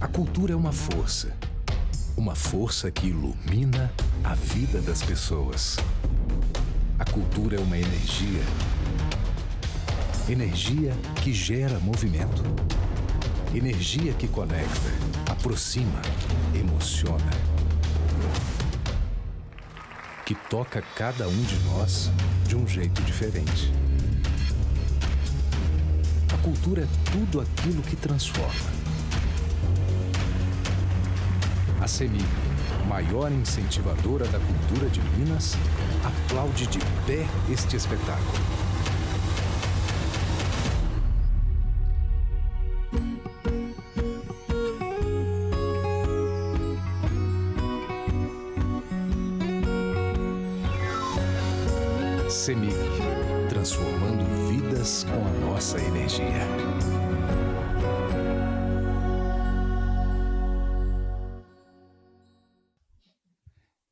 A cultura é uma força que ilumina a vida das pessoas. A cultura é uma energia que gera movimento, energia que conecta, aproxima, emociona, que toca cada um de nós de um jeito diferente. A cultura é tudo aquilo que transforma. A CEMIG, maior incentivadora da cultura de Minas, aplaude de pé este espetáculo. CEMIG, transformando vidas com a nossa energia.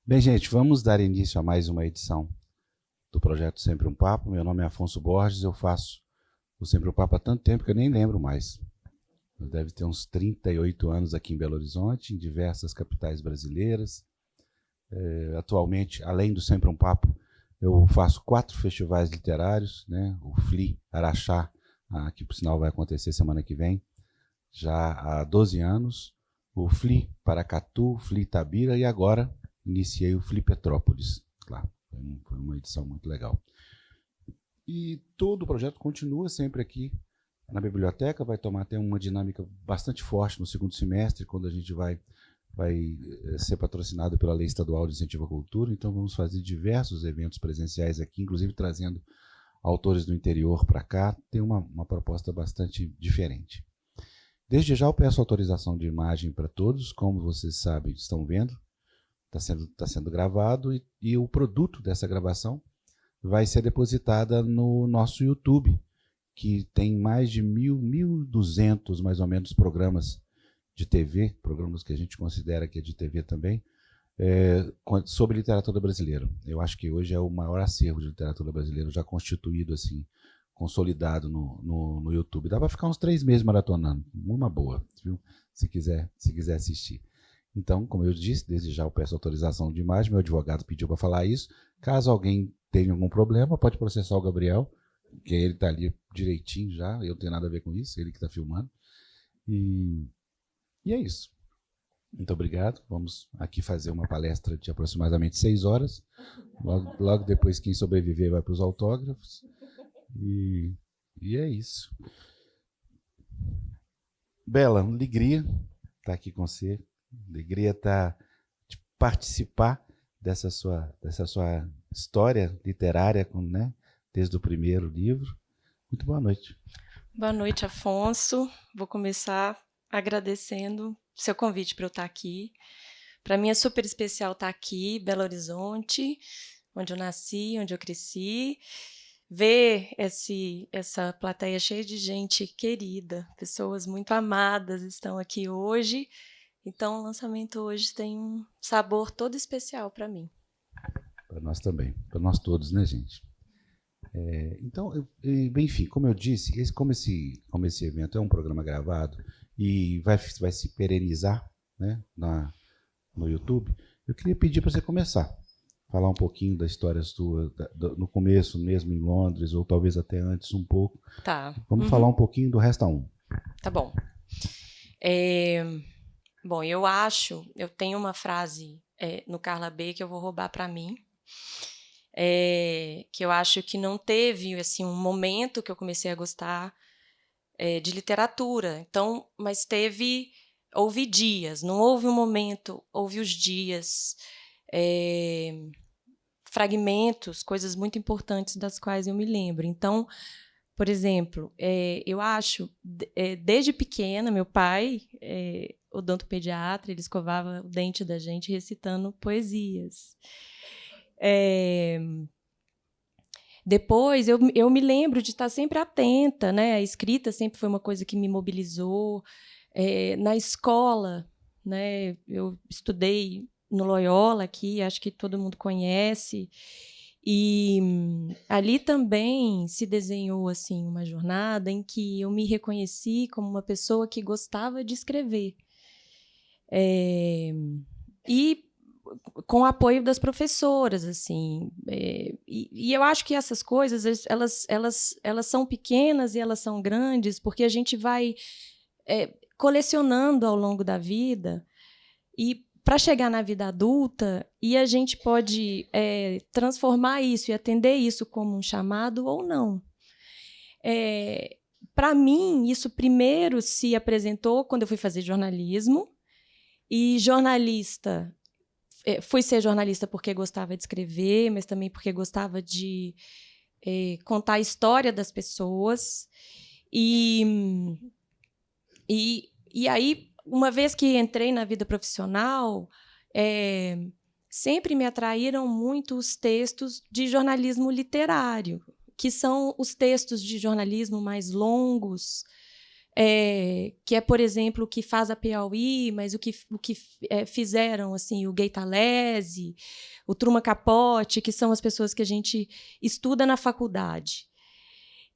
Bem, gente, vamos dar início a mais uma edição do projeto Sempre um Papo. Meu nome é Afonso Borges, eu faço o Sempre um Papo há tanto tempo que eu nem lembro mais. Deve ter uns 38 anos aqui em Belo Horizonte, em diversas capitais brasileiras. Atualmente, além do Sempre um Papo, eu faço 4 festivais literários, né? O FLI Araxá, que por sinal vai acontecer semana que vem, já há 12 anos. O FLI Paracatu, FLI Itabira e agora iniciei o FLI Petrópolis. Claro, foi uma edição muito legal. E todo o projeto continua sempre aqui na biblioteca, vai ter uma dinâmica bastante forte no segundo semestre, quando a gente vai ser patrocinado pela Lei Estadual de Incentivo à Cultura, então vamos fazer diversos eventos presenciais aqui, inclusive trazendo autores do interior para cá. Tem uma proposta bastante diferente. Desde já eu peço autorização de imagem para todos, como vocês sabem, estão vendo, está sendo gravado e o produto dessa gravação vai ser depositada no nosso YouTube, que tem mais de 1.200, mais ou menos, programas de TV, programas que a gente considera que é de TV também, sobre literatura brasileira. Eu acho que hoje é o maior acervo de literatura brasileira já constituído, assim, consolidado no YouTube. Dá para ficar uns 3 meses maratonando, uma boa, viu? Se quiser assistir. Então, como eu disse, desde já eu peço autorização de imagem, meu advogado pediu para falar isso. Caso alguém tenha algum problema, pode processar o Gabriel, que ele está ali direitinho já, eu não tenho nada a ver com isso, ele que está filmando. E é isso. Muito obrigado. Vamos aqui fazer uma palestra de aproximadamente 6 horas. Logo depois, quem sobreviver vai para os autógrafos. E é isso. Bela, alegria estar aqui com você. Alegria de participar dessa sua história literária, né, desde o primeiro livro. Muito boa noite. Boa noite, Afonso. Vou começar agradecendo seu convite para eu estar aqui. Para mim é super especial estar aqui, Belo Horizonte, onde eu nasci, onde eu cresci. Ver essa plateia cheia de gente querida, pessoas muito amadas estão aqui hoje. Então, o lançamento hoje tem um sabor todo especial para mim. Para nós também, para nós todos, né, gente? Então, enfim, como eu disse, como esse evento é um programa gravado e vai se perenizar, né, no YouTube, eu queria pedir para você começar. Falar um pouquinho da história sua, no começo mesmo em Londres, ou talvez até antes um pouco. Tá. Vamos falar um pouquinho do Resta 1. Tá bom. Bom, eu tenho uma frase no Carla B que eu vou roubar para mim, que eu acho que não teve assim, um momento que eu comecei a gostar de literatura, então, mas houve dias, não houve um momento, houve os dias, fragmentos, coisas muito importantes das quais eu me lembro. Então, por exemplo, eu acho, desde pequena, meu pai, odontopediatra, ele escovava o dente da gente recitando poesias. Depois, eu me lembro de estar sempre atenta, né? A escrita sempre foi uma coisa que me mobilizou. Na escola, né? Eu estudei no Loyola aqui, acho que todo mundo conhece. E ali também se desenhou assim, uma jornada em que eu me reconheci como uma pessoa que gostava de escrever. E com o apoio das professoras, assim. E eu acho que essas coisas, elas são pequenas e elas são grandes, porque a gente vai colecionando ao longo da vida, e para chegar na vida adulta, e a gente pode transformar isso e atender isso como um chamado ou não. Para mim, isso primeiro se apresentou quando eu fui fazer jornalismo, e fui ser jornalista porque gostava de escrever, mas também porque gostava de contar a história das pessoas. E aí, uma vez que entrei na vida profissional, sempre me atraíram muito os textos de jornalismo literário, que são os textos de jornalismo mais longos, que é, por exemplo, o que faz a Piauí, mas o que fizeram assim, o Geitalese, o Truman Capote, que são as pessoas que a gente estuda na faculdade.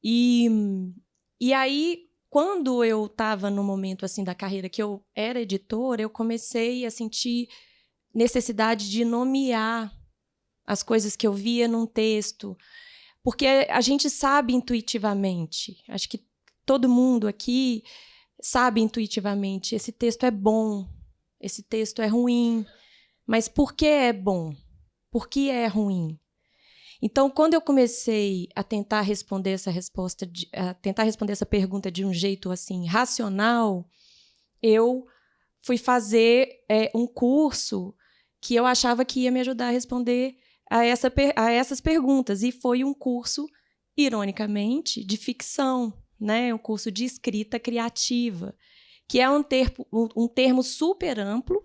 E aí, quando eu estava no momento assim da carreira que eu era editora, eu comecei a sentir necessidade de nomear as coisas que eu via num texto, porque a gente sabe intuitivamente, acho que todo mundo aqui sabe intuitivamente, esse texto é bom, esse texto é ruim, mas por que é bom? Por que é ruim? Então, quando eu comecei a tentar responder essa pergunta de um jeito assim racional, eu fui fazer um curso que eu achava que ia me ajudar a responder a essas perguntas, e foi um curso, ironicamente, de ficção, né? Um curso de escrita criativa, que é um termo super amplo,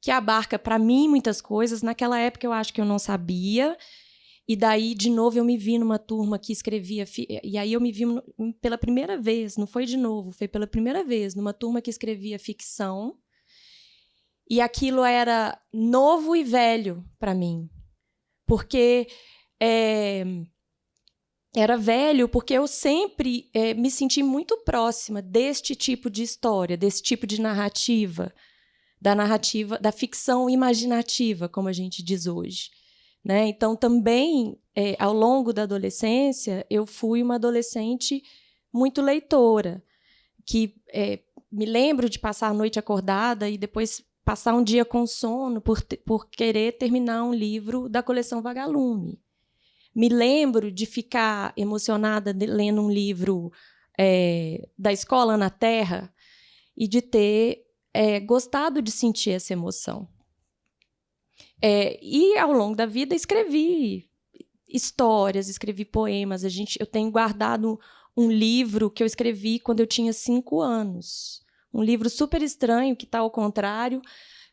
que abarca, para mim, muitas coisas. Naquela época, eu acho que eu não sabia, e daí, de novo, eu me vi numa turma que escrevia... E aí eu me vi pela primeira vez, não foi de novo, foi pela primeira vez, numa turma que escrevia ficção, e aquilo era novo e velho para mim, porque... Era velho porque eu sempre me senti muito próxima deste tipo de história, desse tipo de narrativa, da ficção imaginativa, como a gente diz hoje, né? Então, também, ao longo da adolescência, eu fui uma adolescente muito leitora, que me lembro de passar a noite acordada e depois passar um dia com sono por querer terminar um livro da coleção Vagalume. Me lembro de ficar emocionada lendo um livro da Escola na Terra e de ter gostado de sentir essa emoção. E, ao longo da vida, escrevi histórias, escrevi poemas. Eu tenho guardado um livro que eu escrevi quando eu tinha 5 anos. Um livro super estranho, que está ao contrário,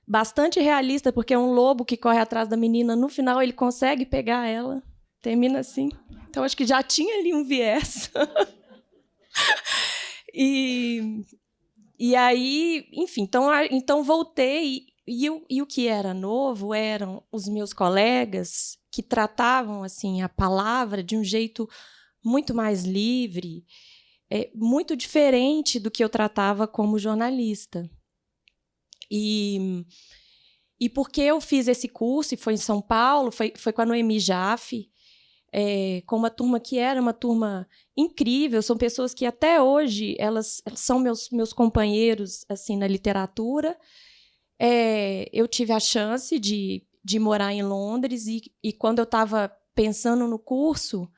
bastante realista, porque é um lobo que corre atrás da menina. No final, ele consegue pegar ela. Termina assim. Então, acho que já tinha ali um viés. E aí, enfim, então voltei, e o que era novo eram os meus colegas que tratavam assim a palavra de um jeito muito mais livre, muito diferente do que eu tratava como jornalista. E porque eu fiz esse curso, e foi em São Paulo, foi com a Noemi Jaffe, com uma turma que era uma turma incrível, são pessoas que até hoje elas são meus companheiros assim na literatura. Eu tive a chance de morar em Londres, e quando eu estava pensando no curso,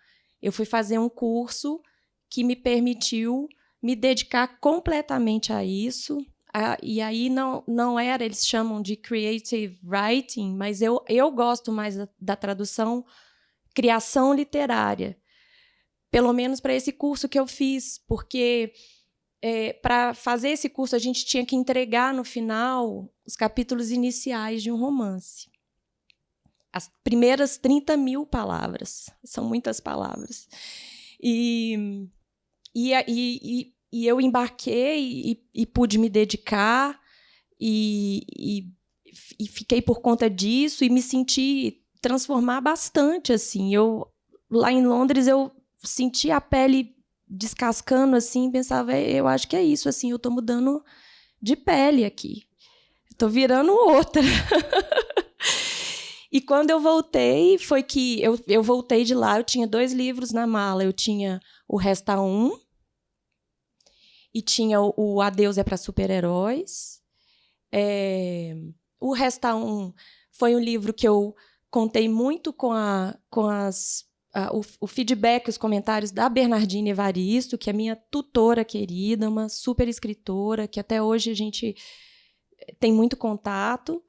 eu fui fazer um curso que me permitiu me dedicar completamente a isso. E aí não era, eles chamam de creative writing, mas eu gosto mais da tradução criação literária, pelo menos para esse curso que eu fiz, porque para fazer esse curso a gente tinha que entregar no final os capítulos iniciais de um romance. As primeiras 30.000 palavras, são muitas palavras. E eu embarquei e pude me dedicar, e fiquei por conta disso, e me senti transformar bastante, assim. Lá em Londres, eu senti a pele descascando, assim, pensava, eu acho que é isso, assim, eu estou mudando de pele aqui. Estou virando outra. E quando eu voltei, foi que eu voltei de lá, eu tinha 2 livros na mala. Eu tinha o Resta Um e tinha o Adeus é para Super-Heróis. O Resta Um foi um livro que eu contei muito com o feedback, os comentários da Bernardina Evaristo, que é minha tutora querida, uma super escritora, que até hoje a gente tem muito contato.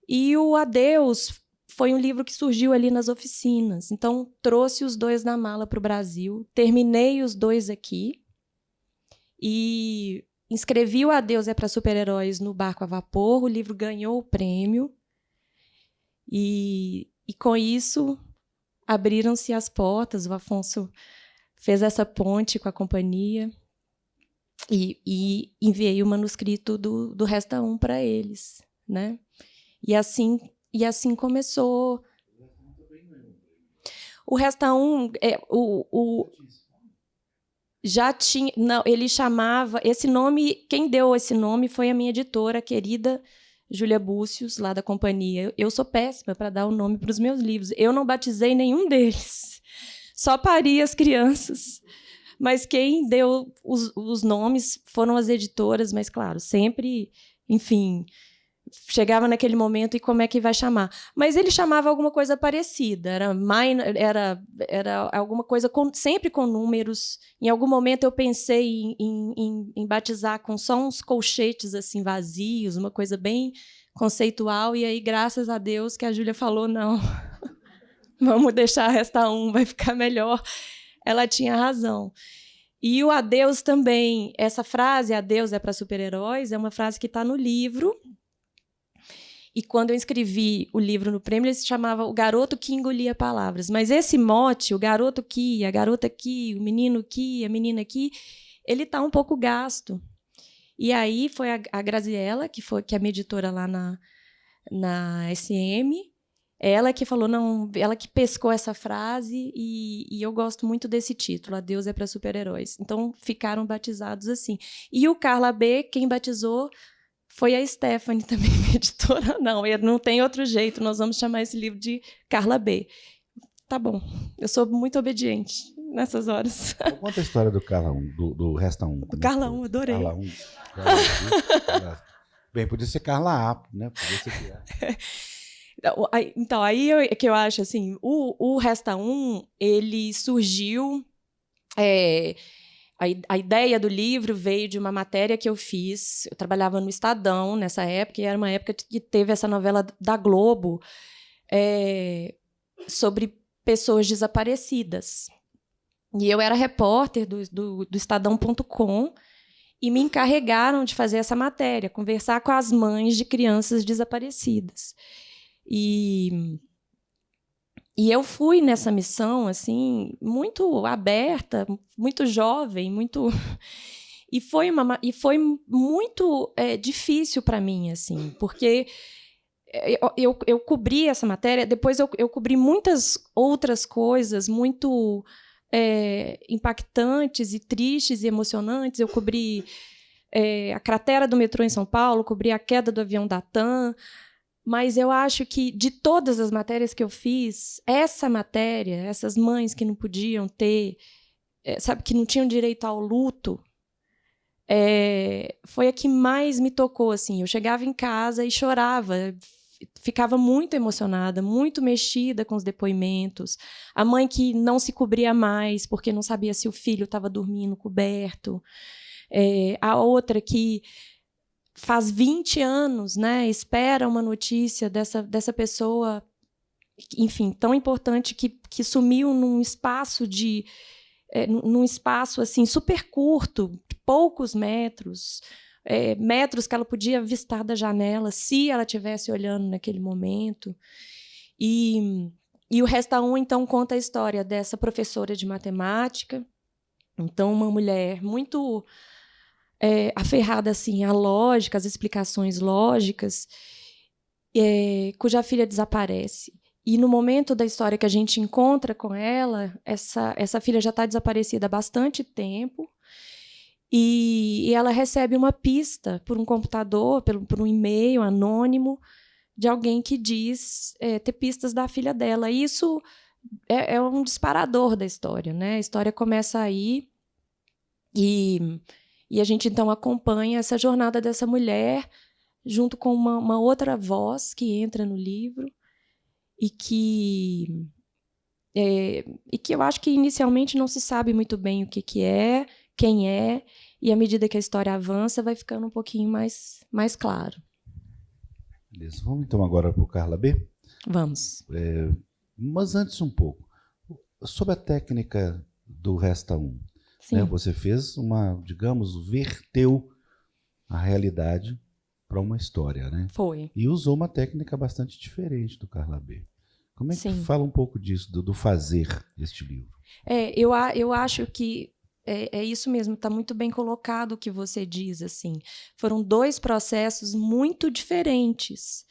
E o Adeus foi um livro que surgiu ali nas oficinas. Então, trouxe os 2 na mala para o Brasil. Terminei os 2 aqui. E inscrevi o Adeus é para Super-Heróis no Barco a Vapor. O livro ganhou o prêmio. E com isso, abriram-se as portas. O Afonso fez essa ponte com a companhia. E enviei o manuscrito do Resta Um para eles, né? E assim começou. O Resta Um, já tinha. Não, ele chamava. Esse nome, quem deu esse nome foi a minha editora, a querida Júlia Búcios, lá da companhia. Eu sou péssima para dar o nome para os meus livros. Eu não batizei nenhum deles. Só pari as crianças. Mas quem deu os nomes foram as editoras, mas, claro, sempre, enfim, chegava naquele momento e como é que vai chamar. Mas ele chamava alguma coisa parecida, era alguma coisa sempre com números. Em algum momento eu pensei em batizar com só uns colchetes assim vazios, uma coisa bem conceitual, e aí, graças a Deus, que a Júlia falou, não, vamos deixar Resta Um, vai ficar melhor. Ela tinha razão. E o Adeus também, essa frase, Adeus é para Super-Heróis, é uma frase que está no livro. E quando eu escrevi o livro no prêmio, ele se chamava O Garoto que Engolia Palavras. Mas esse mote, o garoto que, a garota que, o menino que, a menina que, ele está um pouco gasto. E aí foi a Graziella, que é a minha editora lá na SM, ela que falou, não, ela que pescou essa frase, e eu gosto muito desse título, Adeus é para Super-Heróis. Então, ficaram batizados assim. E o Carla B, quem batizou foi a Stephanie, também minha editora. Não tem outro jeito, nós vamos chamar esse livro de Carla B. Tá bom, eu sou muito obediente nessas horas. Conta a história do Carla 1, do Resta 1. Do Carla 1, adorei. Carla 1. Bem, podia ser Carla A, né? Podia ser que Então, aí é que eu acho assim, o Resta Um, ele surgiu. A ideia do livro veio de uma matéria que eu fiz. Eu trabalhava no Estadão nessa época, e era uma época que teve essa novela da Globo sobre pessoas desaparecidas. E eu era repórter do Estadão.com, e me encarregaram de fazer essa matéria, conversar com as mães de crianças desaparecidas. E eu fui nessa missão assim muito aberta, muito jovem, e foi muito difícil para mim, assim, porque eu cobri essa matéria, depois eu cobri muitas outras coisas muito impactantes e tristes e emocionantes. Eu cobri a cratera do metrô em São Paulo, cobri a queda do avião da TAM. Mas eu acho que, de todas as matérias que eu fiz, essa matéria, essas mães que não podiam ter, sabe, que não tinham direito ao luto, foi a que mais me tocou. Assim. Eu chegava em casa e chorava, ficava muito emocionada, muito mexida com os depoimentos. A mãe que não se cobria mais porque não sabia se o filho estava dormindo coberto. A outra que faz 20 anos, né, espera uma notícia dessa pessoa, enfim, tão importante, que sumiu num espaço assim super curto, de poucos metros, metros que ela podia avistar da janela, se ela estivesse olhando naquele momento. E o Resta Um, então, conta a história dessa professora de matemática, então uma mulher muito aferrada assim, à lógica, às explicações lógicas, cuja filha desaparece. E no momento da história que a gente encontra com ela, essa filha já está desaparecida há bastante tempo, e e ela recebe uma pista por um computador, por um e-mail anônimo, de alguém que diz ter pistas da filha dela. E isso é um disparador da história, né? A história começa aí e a gente, então, acompanha essa jornada dessa mulher junto com uma outra voz que entra no livro e que eu acho que inicialmente não se sabe muito bem o que é, quem é, e à medida que a história avança vai ficando um pouquinho mais claro. Beleza. Vamos então agora para o Carla B? Vamos. Mas antes um pouco, sobre a técnica do Resta 1. Né? Você fez verteu a realidade para uma história, né? Foi. E usou uma técnica bastante diferente do Carla B. Como é que fala um pouco disso, do fazer este livro? Eu acho que é isso mesmo, está muito bem colocado o que você diz. Assim. Foram 2 processos muito diferentes.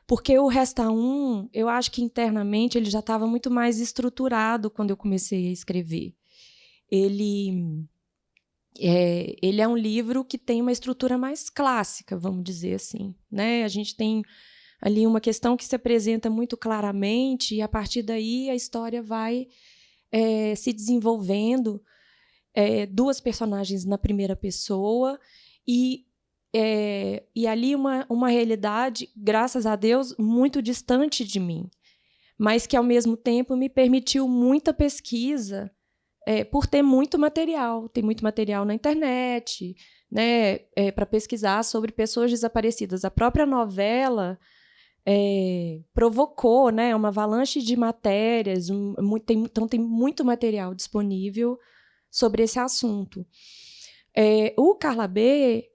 Porque o Resta 1, eu acho que internamente ele já estava muito mais estruturado quando eu comecei a escrever. Ele é um livro que tem uma estrutura mais clássica, vamos dizer assim. Né? A gente tem ali uma questão que se apresenta muito claramente e, a partir daí, a história vai se desenvolvendo. 2 personagens na primeira pessoa e ali uma realidade, graças a Deus, muito distante de mim, mas que, ao mesmo tempo, me permitiu muita pesquisa por ter muito material. Tem muito material na internet, né, para pesquisar sobre pessoas desaparecidas. A própria novela provocou, né, uma avalanche de matérias, então tem muito material disponível sobre esse assunto. O Carla B,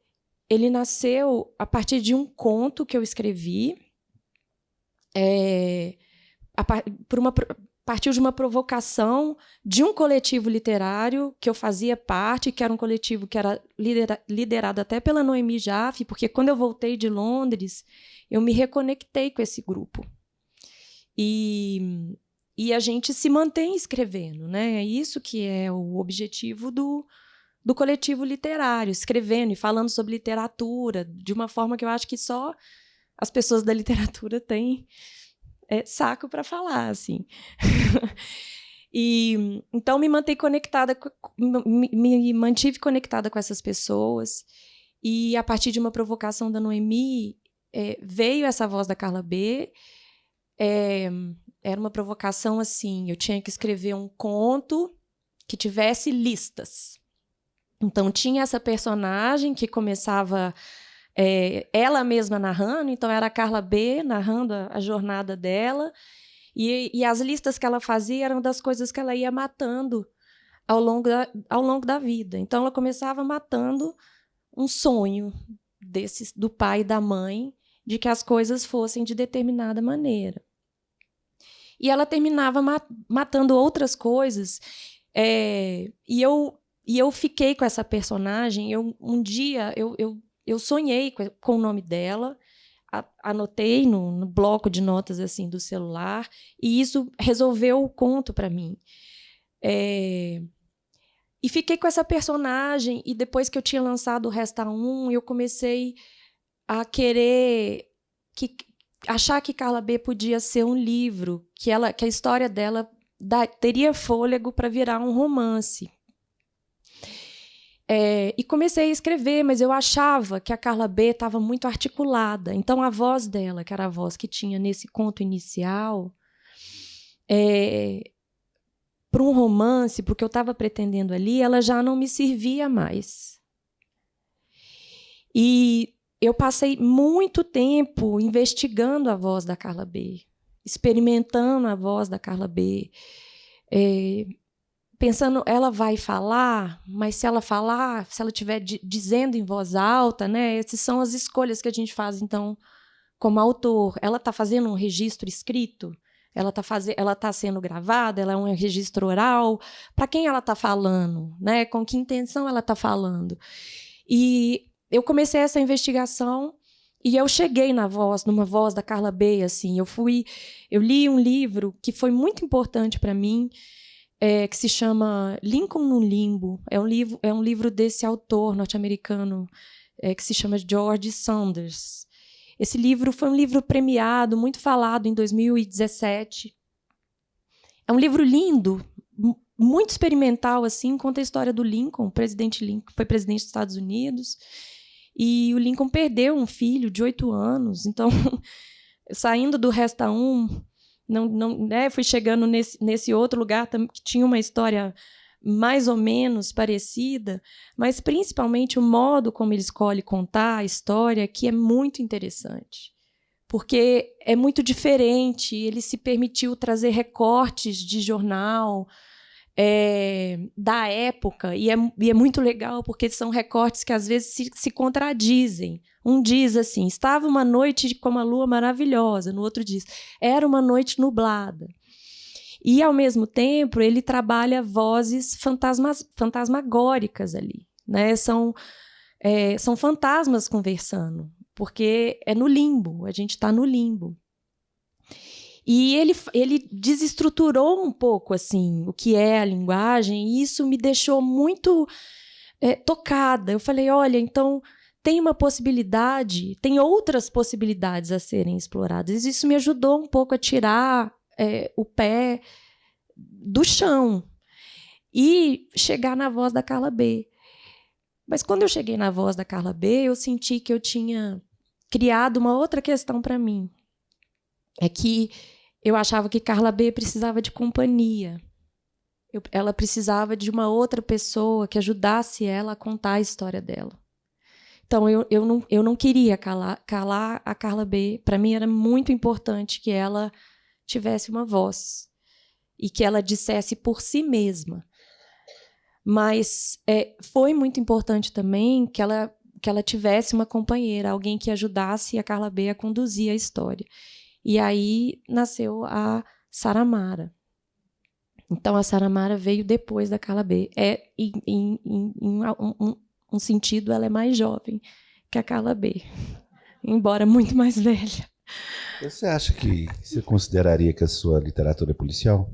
ele nasceu a partir de um conto que eu escrevi, partiu de uma provocação de um coletivo literário que eu fazia parte, que era um coletivo que era liderado até pela Noemi Jaffe, porque quando eu voltei de Londres, eu me reconectei com esse grupo. E a gente se mantém escrevendo, né? É isso que é o objetivo do coletivo literário, escrevendo e falando sobre literatura de uma forma que eu acho que só as pessoas da literatura têm saco para falar, assim. E então me mantive conectada com essas pessoas, e a partir de uma provocação da Noemi veio essa voz da Carla B. Era uma provocação assim, eu tinha que escrever um conto que tivesse listas. Então, tinha essa personagem que começava ela mesma narrando, então era a Carla B narrando a jornada dela, e as listas que ela fazia eram das coisas que ela ia matando ao longo da vida. Então, ela começava matando um sonho do pai e da mãe de que as coisas fossem de determinada maneira. E ela terminava matando outras coisas. E eu fiquei com essa personagem. Um dia eu sonhei com o nome dela, anotei no bloco de notas assim do celular, e isso resolveu o conto para mim. E fiquei com essa personagem, e depois que eu tinha lançado o Resta 1, eu comecei a querer achar que Carla B podia ser um livro, que a história dela teria fôlego para virar um romance. E comecei a escrever, mas eu achava que a Carla B estava muito articulada. Então, a voz dela, que era a voz que tinha nesse conto inicial, para um romance, para o que eu estava pretendendo ali, ela já não me servia mais. E eu passei muito tempo investigando a voz da Carla B, experimentando a voz da Carla B, pensando, ela vai falar, mas se ela falar, se ela estiver dizendo em voz alta, né, essas são as escolhas que a gente faz, então, como autor. Ela está fazendo um registro escrito? Ela está sendo gravada? Ela é um registro oral? Para quem ela está falando? Né? Com que intenção ela está falando? E eu comecei essa investigação e eu cheguei numa voz da Carla B. Assim, eu li um livro que foi muito importante para mim, que se chama Lincoln no Limbo. É um livro desse autor norte-americano que se chama George Saunders. Esse livro foi um livro premiado, muito falado em 2017. É um livro lindo, muito experimental, assim, conta a história do Lincoln, o presidente Lincoln, foi presidente dos Estados Unidos, e o Lincoln perdeu um filho de 8 anos. Então, saindo do Resta 1, fui chegando nesse outro lugar que tinha uma história mais ou menos parecida, mas principalmente o modo como ele escolhe contar a história, que é muito interessante. Porque é muito diferente, ele se permitiu trazer recortes de jornal da época, e é muito legal, porque são recortes que às vezes se contradizem. Um diz assim, estava uma noite com uma lua maravilhosa, no outro diz, era uma noite nublada. E, ao mesmo tempo, ele trabalha vozes fantasmagóricas ali, né? São fantasmas conversando, porque é no limbo, a gente está no limbo. E ele desestruturou um pouco assim, o que é a linguagem, e isso me deixou muito tocada. Eu falei, olha, então tem uma possibilidade, tem outras possibilidades a serem exploradas. Isso me ajudou um pouco a tirar o pé do chão e chegar na voz da Carla B. Mas quando eu cheguei na voz da Carla B, eu senti que eu tinha criado uma outra questão para mim. É que eu achava que Carla B precisava de companhia. Ela precisava de uma outra pessoa que ajudasse ela a contar a história dela. Então, eu não queria calar a Carla B. Para mim, era muito importante que ela tivesse uma voz e que ela dissesse por si mesma. Mas foi muito importante também que ela tivesse uma companheira, alguém que ajudasse a Carla B a conduzir a história. E aí nasceu a Saramara. Então, a Saramara veio depois da Carla B. Em um sentido, ela é mais jovem que a Carla B, embora muito mais velha. Você acha que você consideraria que a sua literatura é policial?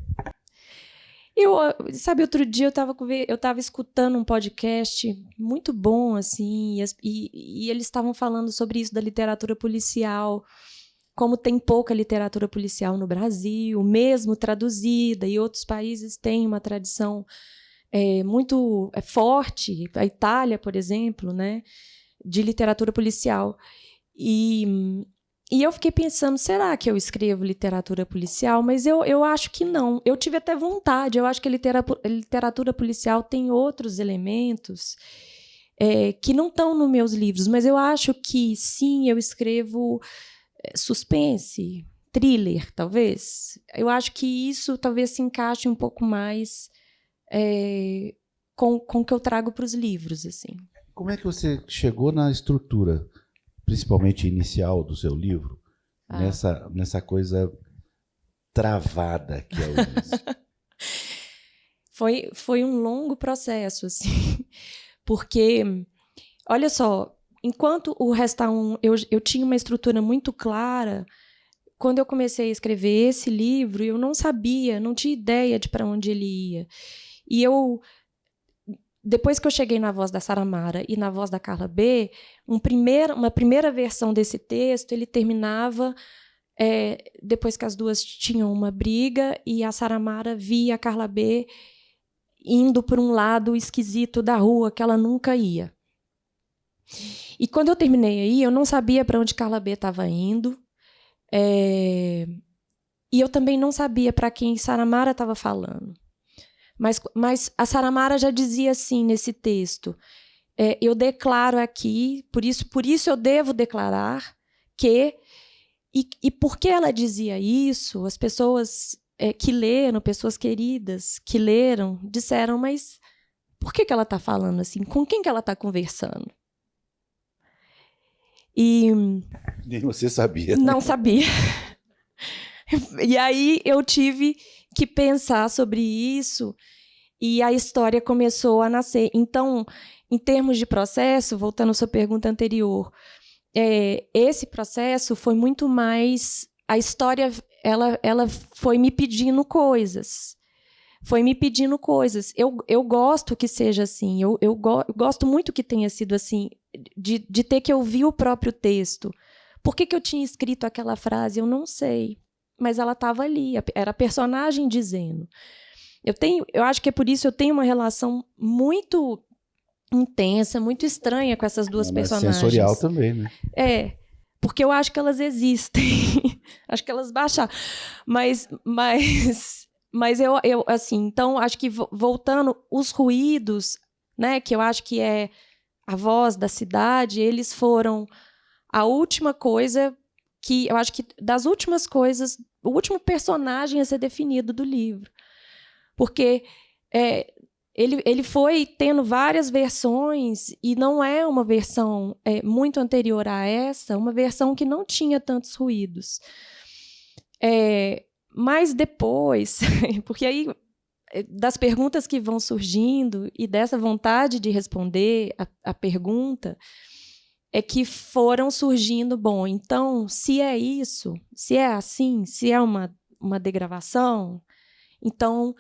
Sabe, outro dia eu estava escutando um podcast muito bom, assim, e eles estavam falando sobre isso da literatura policial, como tem pouca literatura policial no Brasil, mesmo traduzida, e outros países têm uma tradição muito forte, a Itália, por exemplo, né, de literatura policial. E eu fiquei pensando, será que eu escrevo literatura policial? Mas eu acho que não. Eu tive até vontade. Eu acho que a literatura policial tem outros elementos que não estão nos meus livros, mas eu acho que, sim, eu escrevo suspense, thriller, talvez. Eu acho que isso talvez se encaixe um pouco mais com o que eu trago para os livros, assim. Como é que você chegou na estrutura, principalmente inicial do seu livro, nessa coisa travada que é o início? Foi um longo processo, assim, porque, olha só, enquanto o Resta 1 eu tinha uma estrutura muito clara, quando eu comecei a escrever esse livro, eu não sabia, não tinha ideia de para onde ele ia. E depois que eu cheguei na voz da Saramara e na voz da Carla B, uma primeira versão desse texto, ele terminava depois que as duas tinham uma briga e a Saramara via a Carla B indo por um lado esquisito da rua que ela nunca ia. E quando eu terminei aí, eu não sabia para onde Carla B estava indo, e eu também não sabia para quem Saramara estava falando. Mas a Saramara já dizia assim nesse texto, eu declaro aqui, por isso eu devo declarar que... E por que ela dizia isso, as pessoas que leram, pessoas queridas que leram, disseram, mas por que ela está falando assim? Com quem que ela está conversando? E Nem você sabia. Não sabia. E aí eu tive que pensar sobre isso e a história começou a nascer. Então, em termos de processo, voltando à sua pergunta anterior, esse processo foi muito mais... A história ela foi me pedindo coisas. foi me pedindo coisas. Eu gosto que seja assim, eu gosto muito que tenha sido assim, de ter que ouvir o próprio texto. Por que eu tinha escrito aquela frase? Eu não sei, mas ela estava ali, era a personagem dizendo. Eu acho que é por isso que eu tenho uma relação muito intensa, muito estranha com essas duas personagens. Sensorial também, né? Porque eu acho que elas existem. Acho que elas baixaram. Mas eu assim, então, acho que voltando, os ruídos, né, que eu acho que é a voz da cidade, eles foram a última coisa que, eu acho que das últimas coisas, o último personagem a ser definido do livro. Porque ele foi tendo várias versões e não é uma versão muito anterior a essa, uma versão que não tinha tantos ruídos. Mas depois, porque aí das perguntas que vão surgindo e dessa vontade de responder a pergunta, é que foram surgindo, bom, então, se é isso, se é assim, se é uma degravação, então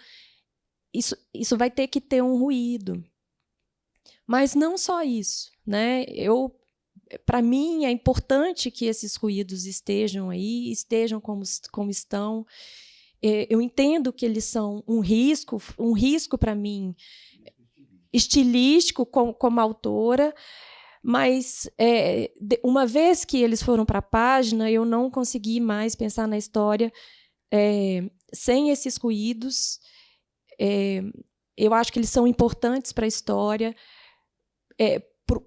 isso vai ter que ter um ruído. Mas não só isso, né? Para mim, é importante que esses ruídos estejam aí, estejam como estão. Eu entendo que eles são um risco para mim, estilístico como autora, mas uma vez que eles foram para a página, eu não consegui mais pensar na história sem esses ruídos. Eu acho que eles são importantes para a história,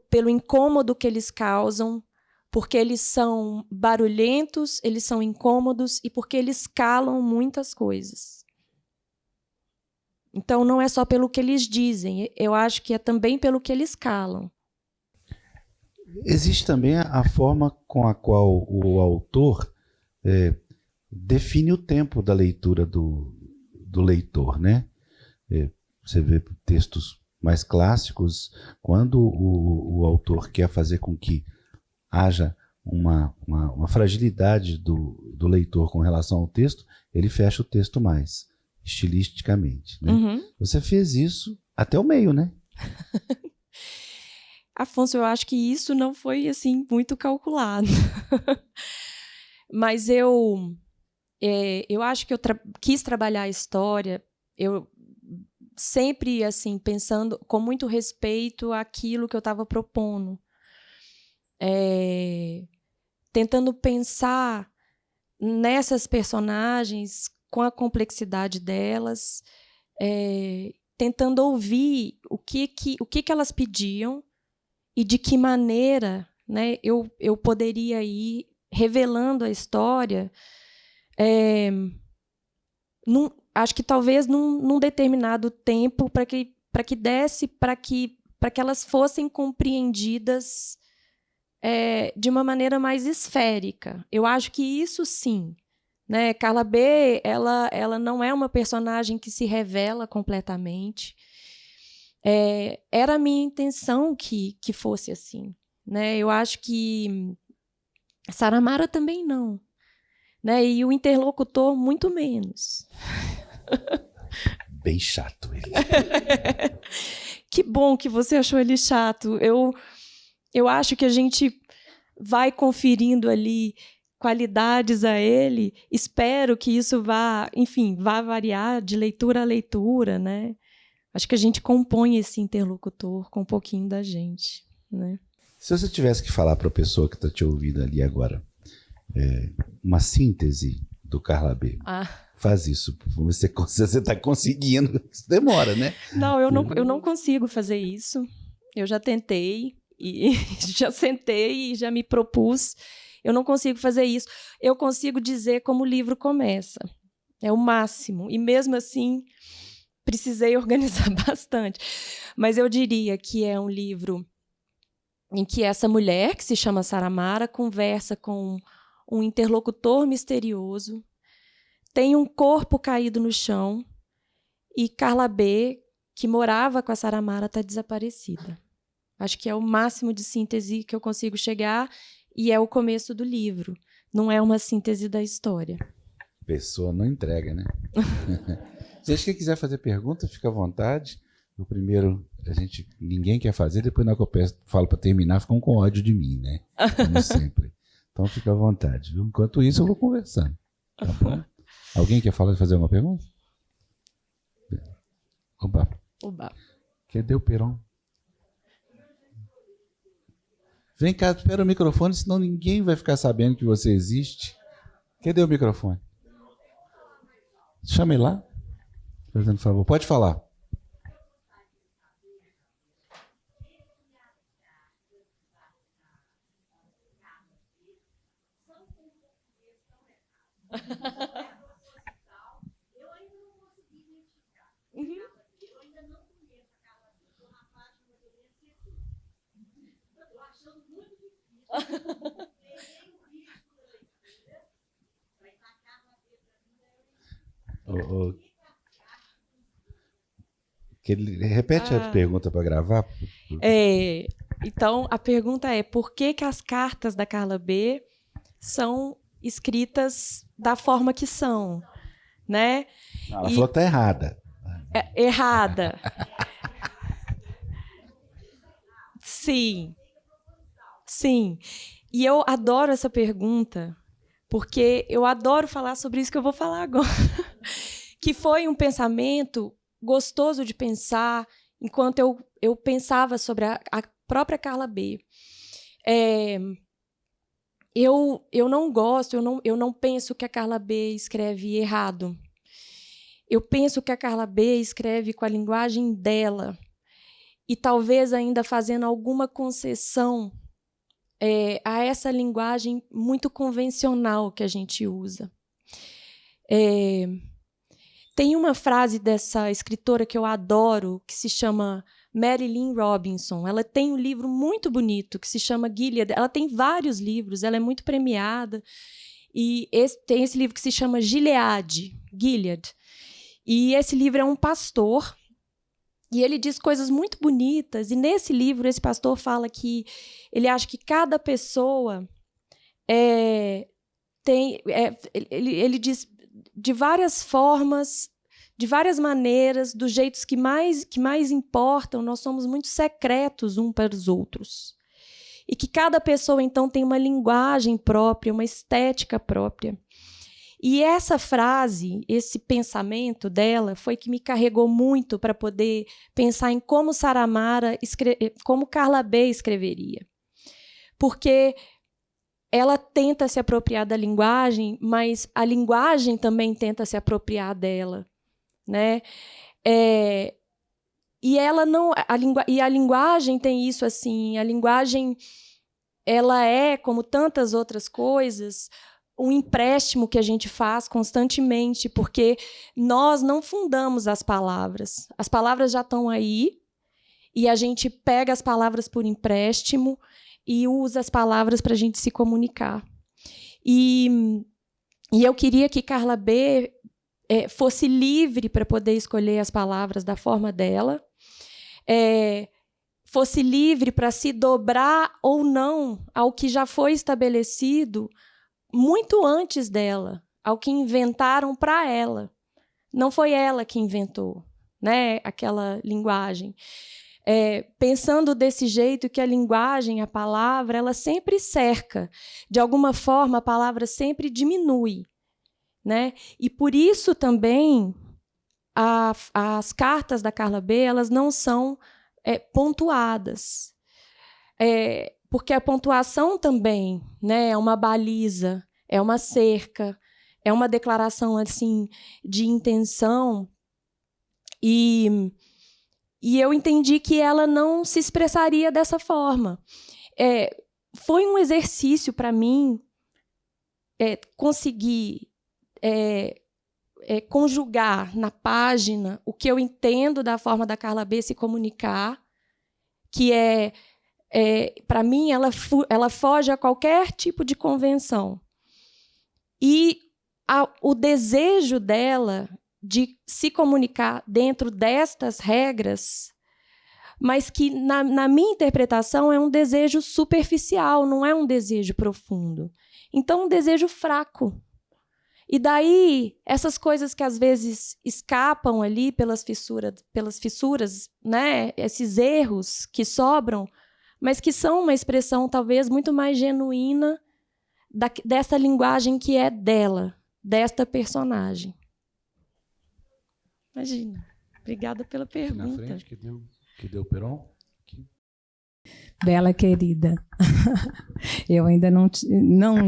pelo incômodo que eles causam, porque eles são barulhentos, eles são incômodos e porque eles calam muitas coisas. Então, não é só pelo que eles dizem, eu acho que é também pelo que eles calam. Existe também a forma com a qual o autor define o tempo da leitura do leitor, né? Você vê textos mais clássicos, quando o autor quer fazer com que haja uma fragilidade do leitor com relação ao texto, ele fecha o texto mais, estilisticamente, né? Uhum. Você fez isso até o meio, né? Afonso, eu acho que isso não foi assim muito calculado. Mas eu acho que eu quis trabalhar a história, eu sempre assim pensando com muito respeito àquilo que eu estava propondo, tentando pensar nessas personagens com a complexidade delas, tentando ouvir o que elas pediam e de que maneira, né, eu poderia ir revelando a história, acho que talvez num determinado tempo, para que desse, para que elas fossem compreendidas de uma maneira mais esférica. Eu acho que isso sim, né? Carla B, ela não é uma personagem que se revela completamente. Era a minha intenção que fosse assim, né? Eu acho que Saramara também não, né? E o interlocutor muito menos. Bem chato ele. Que bom que você achou ele chato. Eu acho que a gente vai conferindo ali qualidades a ele. Espero que isso vá variar de leitura a leitura, né? Acho que a gente compõe esse interlocutor com um pouquinho da gente, né? Se você tivesse que falar para a pessoa que está te ouvindo ali agora, uma síntese do Carla B, faz isso. Vamos ver se você está conseguindo. Isso demora, né? Não, eu não consigo fazer isso. Eu já tentei e já sentei e já me propus. Eu não consigo fazer isso. Eu consigo dizer como o livro começa. É o máximo. E mesmo assim, precisei organizar bastante. Mas eu diria que é um livro em que essa mulher, que se chama Saramara, conversa com um interlocutor misterioso, tem um corpo caído no chão e Carla B, que morava com a Saramara, está desaparecida. Acho que é o máximo de síntese que eu consigo chegar e é o começo do livro. Não é uma síntese da história. Pessoa não entrega, né? Gente, quem quiser fazer pergunta, fica à vontade. O primeiro, ninguém quer fazer, depois na que eu falo para terminar, ficam com ódio de mim, né? Como sempre. Então fica à vontade. Viu? Enquanto isso, eu vou conversando. Tá bom? Alguém quer fazer uma pergunta? Oba. Cadê o Peron? Vem cá, espera o microfone, senão ninguém vai ficar sabendo que você existe. Cadê o microfone? Chama ele lá. Fazendo favor. Pode falar. Repete a pergunta para gravar. Então, a pergunta é: por que as cartas da Carla B são escritas da forma que são? Né? Ela falou que está errada. Errada. Sim. Sim. E eu adoro essa pergunta, porque eu adoro falar sobre isso que eu vou falar agora. Que foi um pensamento gostoso de pensar enquanto eu pensava sobre a própria Carla B. Eu não gosto, eu não penso que a Carla B escreve errado. Eu penso que a Carla B escreve com a linguagem dela e talvez ainda fazendo alguma concessão a essa linguagem muito convencional que a gente usa. Tem uma frase dessa escritora que eu adoro, que se chama Marilynne Robinson. Ela tem um livro muito bonito que se chama Gilead. Ela tem vários livros, ela é muito premiada. E tem esse livro que se chama Gilead. E esse livro é um pastor, e ele diz coisas muito bonitas. E nesse livro, esse pastor fala que ele acha que cada pessoa ele diz de várias formas, de várias maneiras, dos jeitos que mais importam, nós somos muito secretos uns para os outros. E que cada pessoa, então, tem uma linguagem própria, uma estética própria. E essa frase, esse pensamento dela, foi que me carregou muito para poder pensar em como como Carla B escreveria. Porque ela tenta se apropriar da linguagem, mas a linguagem também tenta se apropriar dela, né? E ela não, a linguagem tem isso assim. A linguagem, ela é, como tantas outras coisas, um empréstimo que a gente faz constantemente, porque nós não fundamos as palavras. As palavras já estão aí e a gente pega as palavras por empréstimo e usa as palavras para a gente se comunicar. E eu queria que Carla B fosse livre para poder escolher as palavras da forma dela, fosse livre para se dobrar ou não ao que já foi estabelecido muito antes dela, ao que inventaram para ela. Não foi ela que inventou, né, aquela linguagem. Pensando desse jeito que a linguagem, a palavra, ela sempre cerca. De alguma forma, a palavra sempre diminui, né? E por isso também as cartas da Carla B, elas não são pontuadas. Porque a pontuação também, né, é uma baliza, é uma cerca, é uma declaração assim de intenção. E eu entendi que ela não se expressaria dessa forma. Foi um exercício para mim conseguir conjugar na página o que eu entendo da forma da Carla B se comunicar, que para mim, ela foge a qualquer tipo de convenção. E o desejo dela de se comunicar dentro destas regras, mas que, na minha interpretação, é um desejo superficial, não é um desejo profundo. Então, um desejo fraco. E daí, essas coisas que às vezes escapam ali pelas fissuras, né? Esses erros que sobram, mas que são uma expressão talvez muito mais genuína dessa linguagem que é dela, desta personagem. Imagina. Obrigada pela pergunta. Aqui na frente, que deu Peron. Bela querida, eu ainda não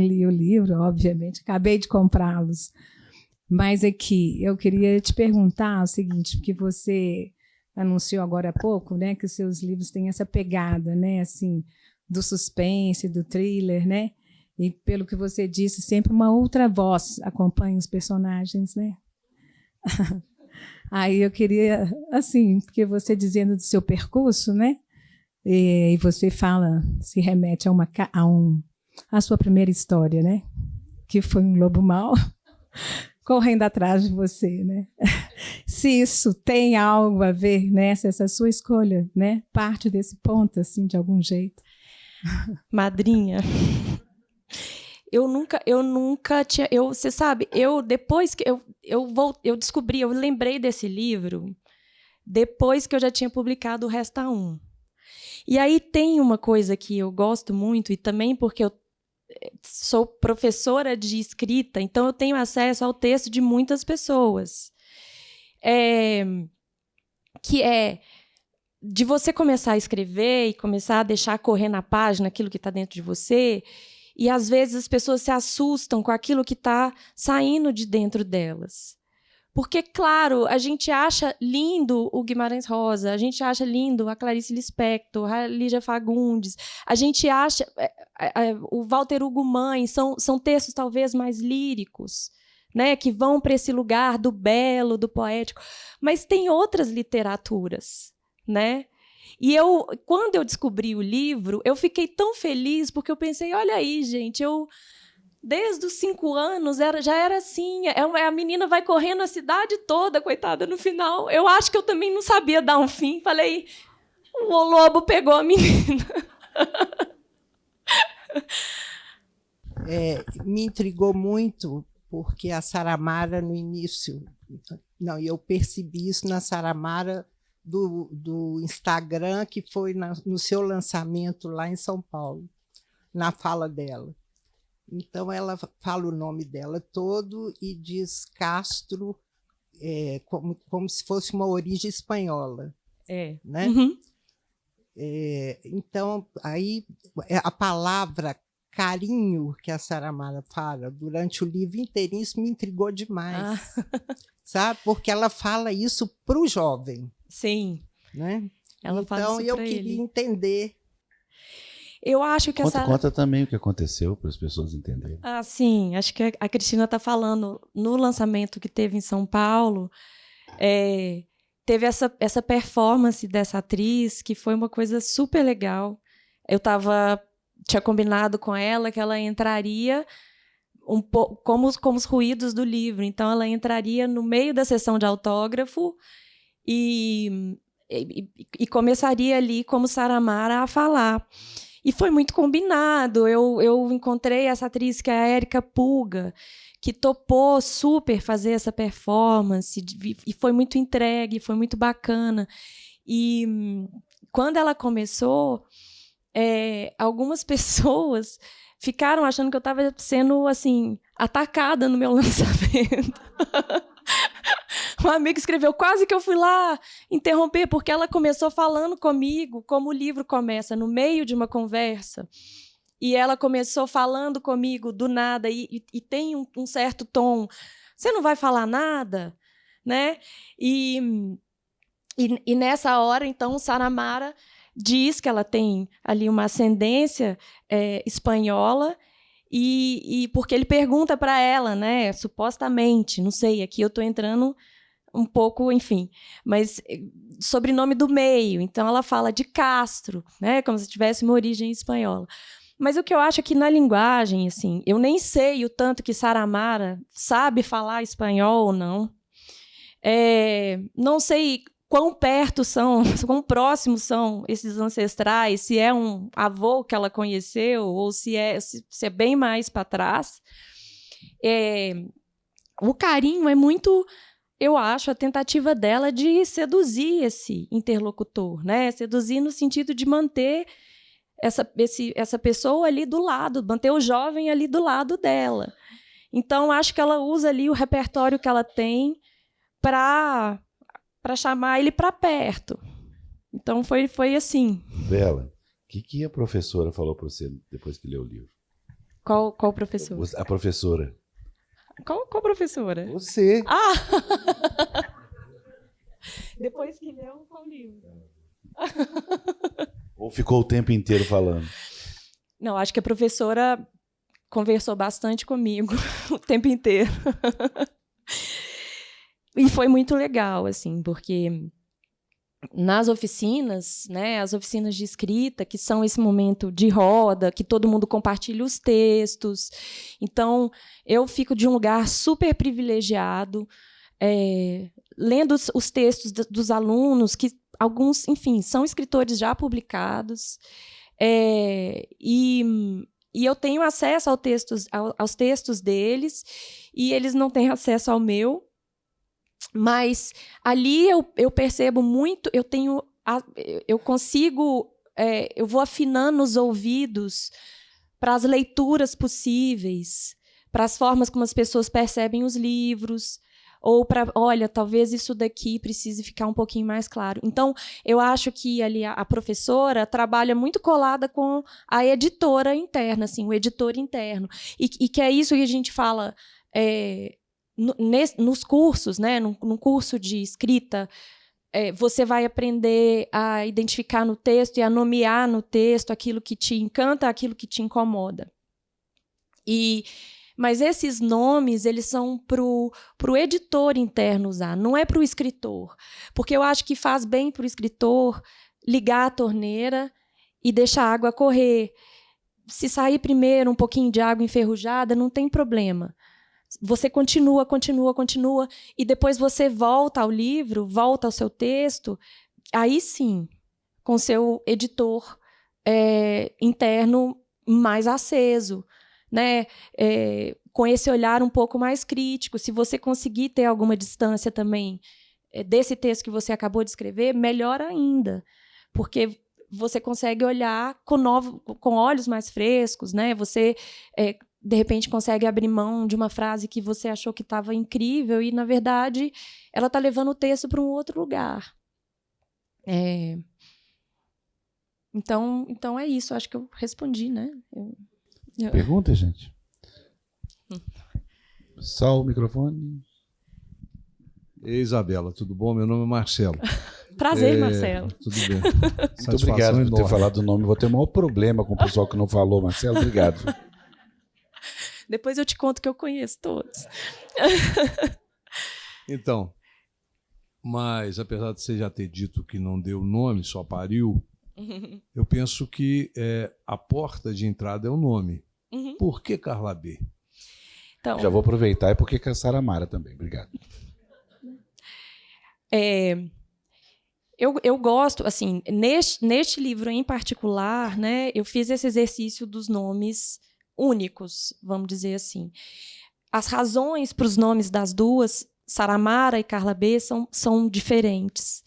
li o livro, obviamente, acabei de comprá-los. Mas aqui, eu queria te perguntar o seguinte, porque você anunciou agora há pouco, né, que os seus livros têm essa pegada, né, assim, do suspense, do thriller, né? E pelo que você disse, sempre uma outra voz acompanha os personagens, né? Aí eu queria, assim, porque você dizendo do seu percurso, né? E você fala, se remete a sua primeira história, né? Que foi um lobo mau correndo atrás de você, né? Se isso tem algo a ver, né? Se essa sua escolha, né? Parte desse ponto, assim, de algum jeito. Madrinha, eu nunca tinha, você sabe, depois que eu descobri, eu lembrei desse livro depois que eu já tinha publicado o Resta Um. E aí tem uma coisa que eu gosto muito, e também porque eu sou professora de escrita, então eu tenho acesso ao texto de muitas pessoas. Que é de você começar a escrever e começar a deixar correr na página aquilo que está dentro de você, e às vezes as pessoas se assustam com aquilo que está saindo de dentro delas. Porque, claro, a gente acha lindo o Guimarães Rosa, a gente acha lindo a Clarice Lispector, a Lígia Fagundes, a gente acha o Walter Hugo Mãe, são textos talvez mais líricos, né, que vão para esse lugar do belo, do poético, mas tem outras literaturas, né? E quando eu descobri o livro, eu fiquei tão feliz, porque eu pensei, olha aí, gente, desde os 5 anos já era assim, a menina vai correndo a cidade toda, coitada, no final. Eu acho que eu também não sabia dar um fim. Falei, o lobo pegou a menina. Me intrigou muito, porque a Saramara, no início... Não, eu percebi isso na Saramara do Instagram, que foi no seu lançamento lá em São Paulo, na fala dela. Então, ela fala o nome dela todo e diz Castro, como se fosse uma origem espanhola. Né? Uhum. Então, aí, a palavra carinho que a Saramara fala durante o livro inteirinho, isso me intrigou demais. Sabe? Porque ela fala isso para o jovem. Sim. Né? Ela fala então, isso eu pra queria ele. entender. Eu acho que Conta também o que aconteceu para as pessoas entenderem. Sim, acho que a Cristina está falando no lançamento que teve em São Paulo, teve essa performance dessa atriz que foi uma coisa super legal. Eu tinha combinado com ela que ela entraria um pouco como os ruídos do livro, então ela entraria no meio da sessão de autógrafo e começaria ali como Saramara a falar. E foi muito combinado. Eu encontrei essa atriz, que é a Érica Puga, que topou super fazer essa performance, e foi muito entregue, foi muito bacana. E quando ela começou, algumas pessoas ficaram achando que eu estava sendo assim, atacada no meu lançamento. Um amigo escreveu, quase que eu fui lá interromper, porque ela começou falando comigo, como o livro começa, no meio de uma conversa. E ela começou falando comigo do nada, e tem um certo tom. Você não vai falar nada? Né? E nessa hora, então, Saramara diz que ela tem ali uma ascendência espanhola, e porque ele pergunta para ela, né, supostamente, não sei, aqui eu estou entrando um pouco, enfim, mas sobrenome do meio, então ela fala de Castro, né, como se tivesse uma origem espanhola. Mas o que eu acho é que na linguagem, assim, eu nem sei o tanto que Saramara sabe falar espanhol ou não. Não sei quão perto são, quão próximos são esses ancestrais, se é um avô que ela conheceu ou se é bem mais para trás. o carinho é muito, eu acho, a tentativa dela de seduzir esse interlocutor, né? Seduzir no sentido de manter essa pessoa ali do lado, manter o jovem ali do lado dela. Então, acho que ela usa ali o repertório que ela tem para chamar ele para perto. Então, foi assim. Bela, o que a professora falou para você depois que leu o livro? Qual professora? A professora. Qual professora? Você. Ah! Depois que leu, qual livro? Ou ficou o tempo inteiro falando? Não, acho que a professora conversou bastante comigo o tempo inteiro. E foi muito legal, assim, porque nas oficinas, né, as oficinas de escrita, que são esse momento de roda, que todo mundo compartilha os textos. Então, eu fico de um lugar super privilegiado, lendo os textos dos alunos, que alguns, enfim, são escritores já publicados, e eu tenho acesso aos textos deles, e eles não têm acesso ao meu. Mas ali eu percebo muito, eu consigo, eu vou afinando os ouvidos para as leituras possíveis, para as formas como as pessoas percebem os livros, ou para, olha, talvez isso daqui precise ficar um pouquinho mais claro. Então, eu acho que ali a professora trabalha muito colada com a editora interna, assim, o editor interno, e que é isso que a gente fala. Nos cursos, né, num curso de escrita, você vai aprender a identificar no texto e a nomear no texto aquilo que te encanta, aquilo que te incomoda. Mas esses nomes, eles são para o editor interno usar, não é para o escritor. Porque eu acho que faz bem para o escritor ligar a torneira e deixar a água correr. Se sair primeiro um pouquinho de água enferrujada, não tem problema. Você continua, e depois você volta ao livro, volta ao seu texto, aí sim, com seu editor interno mais aceso, né? Com esse olhar um pouco mais crítico. Se você conseguir ter alguma distância também desse texto que você acabou de escrever, melhor ainda, porque você consegue olhar com olhos mais frescos, né? Você de repente consegue abrir mão de uma frase que você achou que estava incrível e, na verdade, ela está levando o texto para um outro lugar. Então é isso, acho que eu respondi, né? Pergunta, gente? Só o microfone. Ei, Isabela, tudo bom? Meu nome é Marcelo. Prazer, Marcelo. Tudo bem. Muito obrigado por ter falado o nome. Vou ter o maior problema com o pessoal que não falou, Marcelo. Obrigado. Depois eu te conto que eu conheço todos. Então, mas apesar de você já ter dito que não deu nome, só pariu, eu penso que a porta de entrada é o nome. Por que Carla B? Então, já vou aproveitar, e por que a Saramara também? Obrigado. Eu gosto, assim, neste livro em particular, né, eu fiz esse exercício dos nomes únicos, vamos dizer assim. As razões para os nomes das duas, Saramara e Carla B, são diferentes.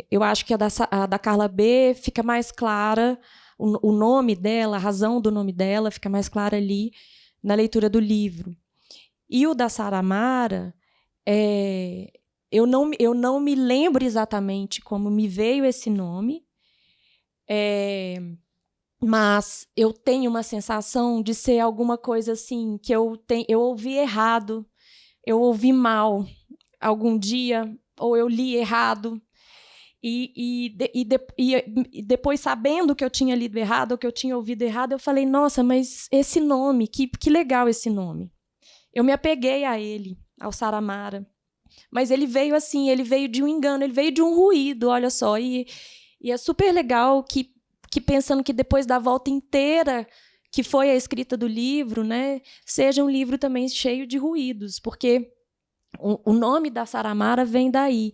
Eu acho que a da Carla B fica mais clara, o nome dela, a razão do nome dela fica mais clara ali na leitura do livro. E o da Saramara, eu não me lembro exatamente como me veio esse nome, mas eu tenho uma sensação de ser alguma coisa assim, que eu ouvi errado, eu ouvi mal algum dia, ou eu li errado, e depois, sabendo que eu tinha lido errado, ou que eu tinha ouvido errado, eu falei, nossa, mas esse nome, que legal esse nome. Eu me apeguei a ele, ao Saramara. Mas ele veio assim, ele veio de um engano, ele veio de um ruído, olha só. E é super legal que pensando que depois da volta inteira que foi a escrita do livro, né, seja um livro também cheio de ruídos, porque o nome da Saramara vem daí.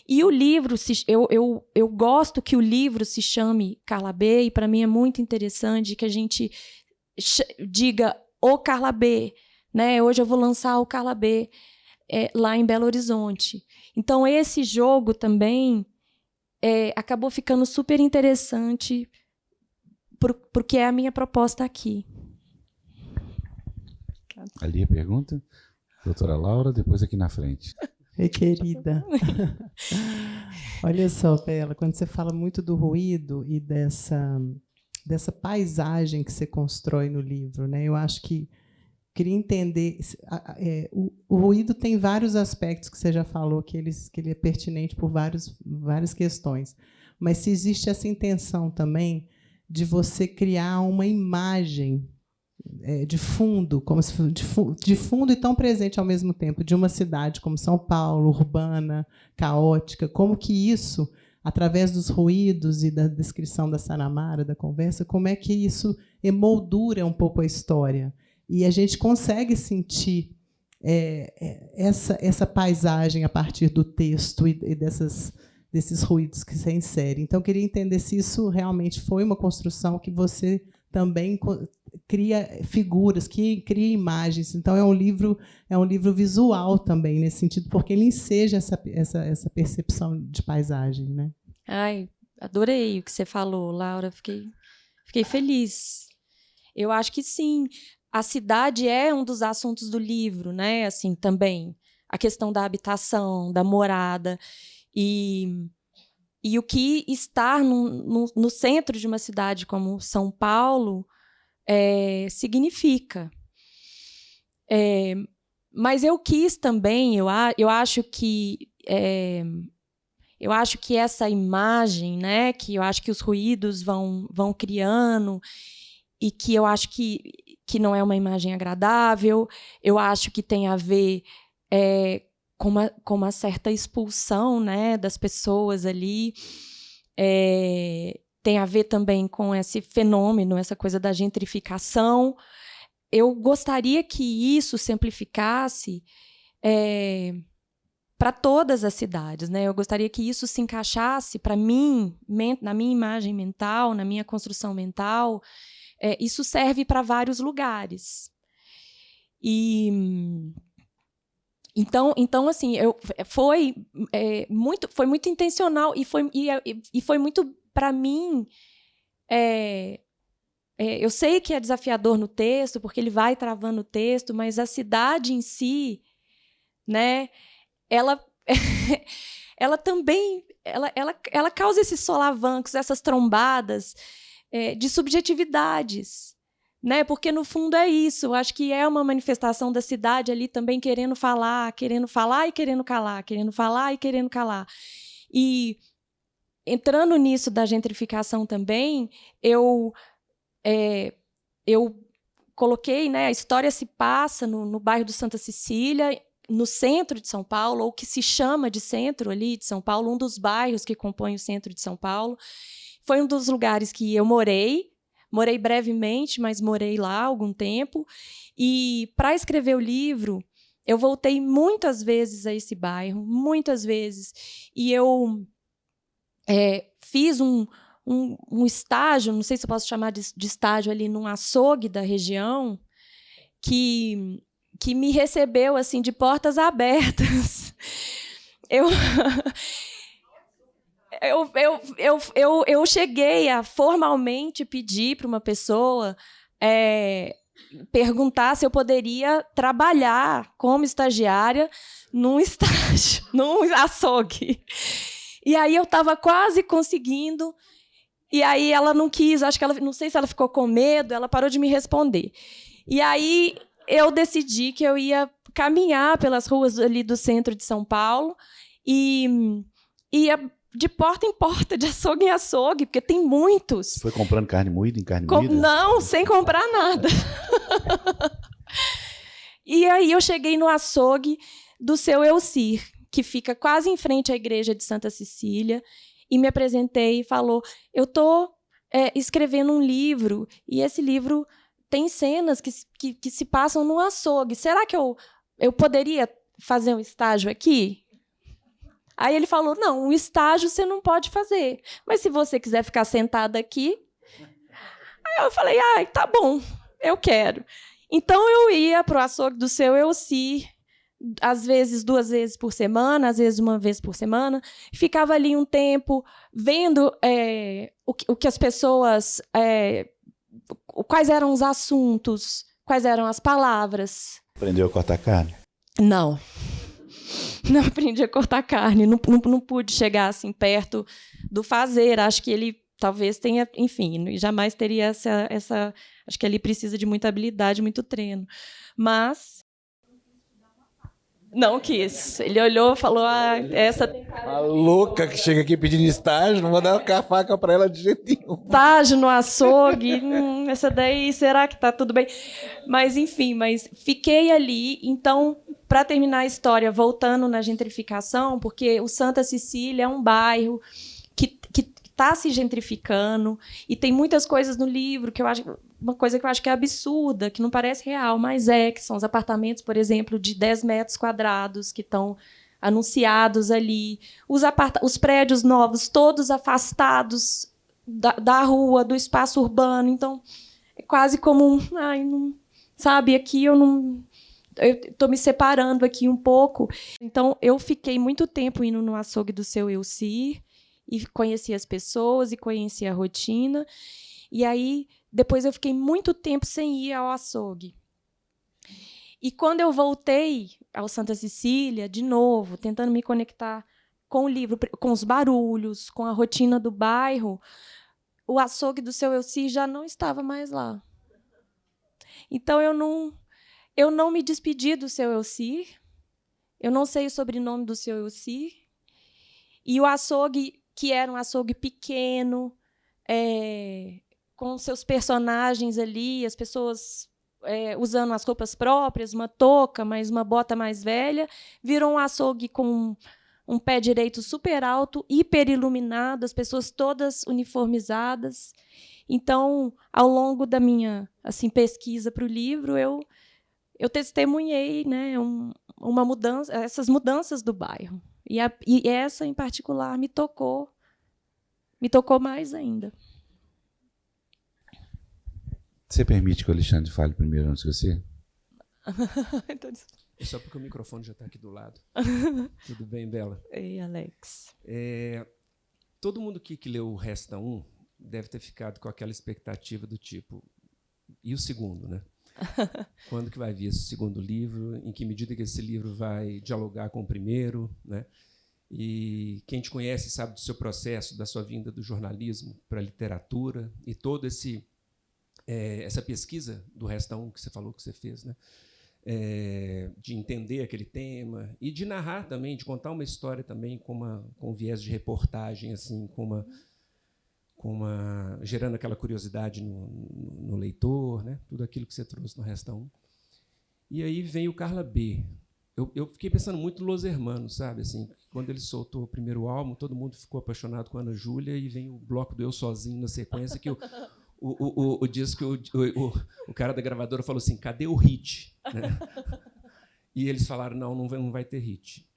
E o livro, eu gosto que o livro se chame Carla B, e para mim é muito interessante que a gente diga o Carla B, né? Hoje eu vou lançar o Carla B lá em Belo Horizonte. Então, esse jogo também acabou ficando super interessante, porque é a minha proposta aqui. Ali a pergunta? Doutora Laura, depois aqui na frente. Ei, querida. Olha só, Bela, quando você fala muito do ruído e dessa paisagem que você constrói no livro, né? Eu acho que queria entender. O ruído tem vários aspectos que você já falou, que ele é pertinente por várias questões. Mas se existe essa intenção também de você criar uma imagem de fundo, como se de fundo e tão presente ao mesmo tempo, de uma cidade como São Paulo, urbana, caótica, como que isso, através dos ruídos e da descrição da Saramara, da conversa, como é que isso emoldura um pouco a história. E a gente consegue sentir essa paisagem a partir do texto e desses ruídos que você insere. Então, eu queria entender se isso realmente foi uma construção que você também cria figuras, que cria imagens. Então, é um livro visual também, nesse sentido, porque ele enseja essa percepção de paisagem, né? Ai, adorei o que você falou, Laura. Fiquei feliz. Eu acho que sim. A cidade é um dos assuntos do livro, né? Assim, também. A questão da habitação, da morada. E o que estar no centro de uma cidade como São Paulo significa. Mas eu quis também, eu acho que essa imagem, né, que eu acho que os ruídos vão criando, e que eu acho que não é uma imagem agradável, eu acho que tem a ver com uma certa expulsão, né, das pessoas ali. Tem a ver também com esse fenômeno, essa coisa da gentrificação. Eu gostaria que isso se amplificasse para todas as cidades, né? Eu gostaria que isso se encaixasse, para mim, na minha imagem mental, na minha construção mental. Isso serve para vários lugares. Então, assim, foi muito intencional e foi muito, para mim. Eu sei que é desafiador no texto, porque ele vai travando o texto, mas a cidade em si, né? Ela também ela causa esses solavancos, essas trombadas de subjetividades. Né? Porque, no fundo, é isso. Eu acho que é uma manifestação da cidade ali também querendo falar e querendo calar, querendo falar e querendo calar. E, entrando nisso da gentrificação também, eu coloquei, né, a história se passa no bairro do Santa Cecília, no centro de São Paulo, ou que se chama de centro ali de São Paulo, um dos bairros que compõem o centro de São Paulo. Foi um dos lugares que eu morei brevemente, mas morei lá há algum tempo. E, para escrever o livro, eu voltei muitas vezes a esse bairro, muitas vezes. E eu fiz um estágio, não sei se eu posso chamar de estágio, ali num açougue da região, que me recebeu assim, de portas abertas. Eu cheguei a formalmente pedir para uma pessoa perguntar se eu poderia trabalhar como estagiária num estágio, num açougue. E aí eu estava quase conseguindo, e aí ela não quis, acho que ela, não sei se ela ficou com medo, ela parou de me responder. E aí eu decidi que eu ia caminhar pelas ruas ali do centro de São Paulo e ia de porta em porta, de açougue em açougue, porque tem muitos. Você foi comprando carne moída em carne moída? Não, sem comprar nada. E aí eu cheguei no açougue do seu Elcir, que fica quase em frente à igreja de Santa Cecília, e me apresentei e falou: eu estou escrevendo um livro, e esse livro tem cenas que se passam no açougue. Será que eu poderia fazer um estágio aqui? Aí ele falou: não, um estágio você não pode fazer, mas se você quiser ficar sentada aqui... Aí eu falei: tá bom, eu quero. Então, eu ia para o açougue do seu Elci, às vezes 2 vezes por semana, às vezes 1 vez por semana, ficava ali um tempo vendo o que as pessoas... quais eram os assuntos, quais eram as palavras. Aprendeu a cortar carne? Não. Não aprendi a cortar carne, não pude chegar assim perto do fazer. Acho que ele talvez tenha, enfim, jamais teria essa... Acho que ele precisa de muita habilidade, muito treino. Mas não quis. Ele olhou e falou, essa... A louca que chega aqui pedindo estágio, não vou dar uma faca para ela de jeito nenhum. Estágio no açougue, essa daí, será que está tudo bem? Mas, enfim, fiquei ali. Então, para terminar a história, voltando na gentrificação, porque o Santa Cecília é um bairro que está se gentrificando e tem muitas coisas no livro que eu acho... Uma coisa que eu acho que é absurda, que não parece real, mas que são os apartamentos, por exemplo, de 10 metros quadrados que estão anunciados ali, os prédios novos, todos afastados da rua, do espaço urbano. Então, é quase como sabe, aqui eu estou me separando aqui um pouco. Então, eu fiquei muito tempo indo no açougue do seu Elci e conheci as pessoas e conheci a rotina. E aí, depois eu fiquei muito tempo sem ir ao açougue. E quando eu voltei ao Santa Cecília, de novo, tentando me conectar com o livro, com os barulhos, com a rotina do bairro, o açougue do seu Elci já não estava mais lá. Então, eu não me despedi do seu Elci, eu não sei o sobrenome do seu Elci, e o açougue, que era um açougue pequeno, com seus personagens ali, as pessoas usando as roupas próprias, uma touca, mas uma bota mais velha, virou um açougue com um pé direito super alto, hiper iluminado, as pessoas todas uniformizadas. Então, ao longo da minha pesquisa para o livro, eu testemunhei, né, uma mudança, essas mudanças do bairro. E essa, em particular, me tocou mais ainda. Você permite que o Alexandre fale primeiro antes de você? É só porque o microfone já está aqui do lado. Tudo bem, Bela? Ei, Alex. Todo mundo que leu o Resta 1 deve ter ficado com aquela expectativa do tipo, e o segundo, né? Quando que vai vir esse segundo livro? Em que medida que esse livro vai dialogar com o primeiro, né? E quem te conhece sabe do seu processo, da sua vinda do jornalismo para a literatura e todo essa pesquisa do Resta 1 que você falou que você fez, né? De entender aquele tema e de narrar também, de contar uma história também com um viés de reportagem, assim, gerando aquela curiosidade no leitor, né? Tudo aquilo que você trouxe no Resta 1. E aí vem o Carla B. Eu fiquei pensando muito no Los Hermanos, sabe? Assim, quando ele soltou o primeiro álbum, todo mundo ficou apaixonado com a Ana Júlia e vem o bloco do Eu Sozinho na sequência, que o disco, o cara da gravadora falou assim, cadê o hit? Né? E eles falaram, não vai ter hit.